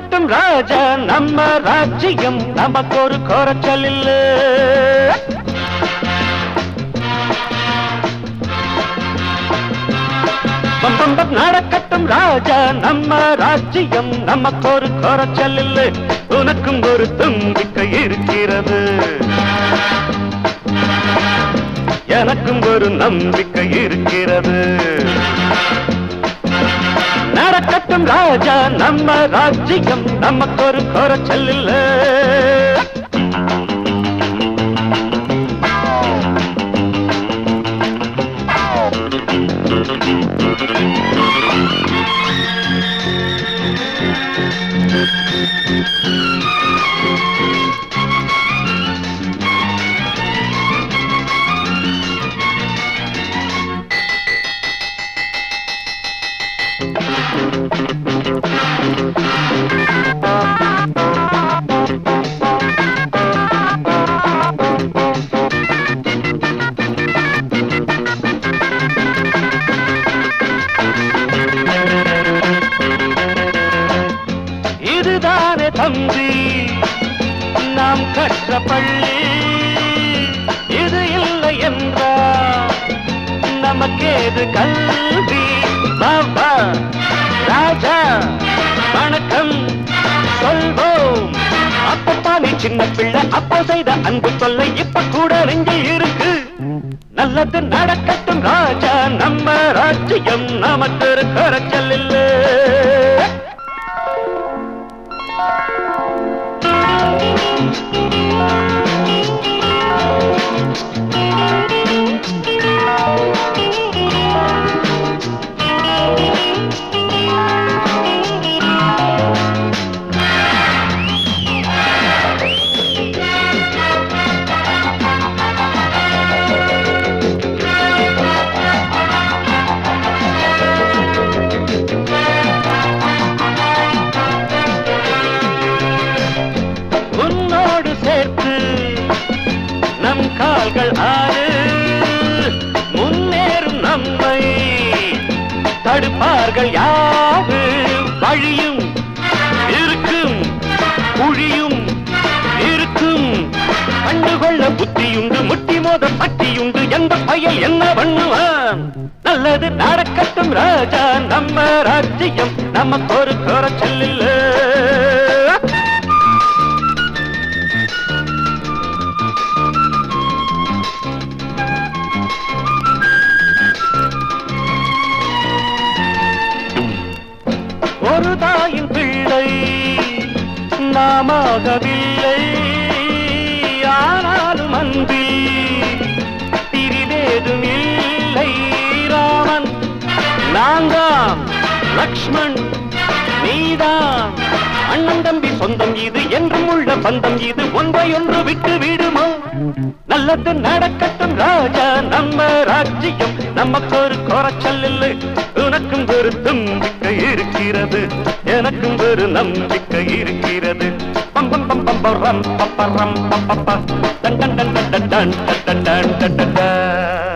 நடக்கட்டும் ராஜா நம்ம ராஜ்யம் நமக்கு ஒரு குறைச்சல் இல்ல நடக்கட்டும் ராஜா நம்ம ராஜ்யம் நமக்கு ஒரு குறைச்சல் இல்ல உனக்கும் ஒரு தும்பிக்கை இருக்கிறது எனக்கும் ஒரு நம்பிக்கை இருக்கிறது நடக்கட்டும் ராஜா நம்ம ராஜ்யம் நமக்கு ஒரு குறைச்சல் இல்ல இதுதானே தம்பி நாம் கற்ற பள்ளி இது இல்லை என்றால் நமக்கேது கல்வி பாபா ராஜா வணக்கம் சொல்வோம் அப்பப்பா நீ சின்ன பிள்ளை அப்போ செய்த அன்பு தொல்லை இப்ப கூட நெஞ்சில் இருக்கு நல்லது நடக்கட்டும் ராஜா நம்ம ராஜ்யம் நமக்கு ஒரு குறைச்சல் இல்ல நம் கால்கள் ஆறு முன்னேறும் நம்மை தடுப்பார்கள் யாரு வழியும் இருக்கும் குழியும் இருக்கும் கண்டுகொள்ள புத்தியுண்டு முட்டி மோத பட்டியுண்டு எந்த பயல் என்ன பண்ணுவான் நல்லது நடக்கட்டும் ராஜா நம்ம ராஜ்யம் நமக்கு ஒரு குறைச்சல் இல்ல ஒரு தாயின் பிள்ளை நாமாகவில்லை ஆனாலும் அன்பில் பிரிவேதும் இல்லை ராமன் நான்தான் லக்ஷ்மண் நீதான் அண்ணன் தம்பி சொந்தம் இது என்றும் உள்ள பந்தம் இது ஒன்றையொன்று விட்டு விடுமோ நல்லது நடக்கட்டும் ராஜா நம்ம ராஜ்யம் நமக்கு ஒரு குறைச்சல் இல்லை உனக்கும் ஒரு தும்பிக்கை இருக்கிறது எனக்கும் ஒரு நம்பிக்கை இருக்கிறது பம்பம் பம்பம் பரம் பப்பரம் பப்பப்ப டன் டன் டன் டன் டன் டன் டன் டன் டன்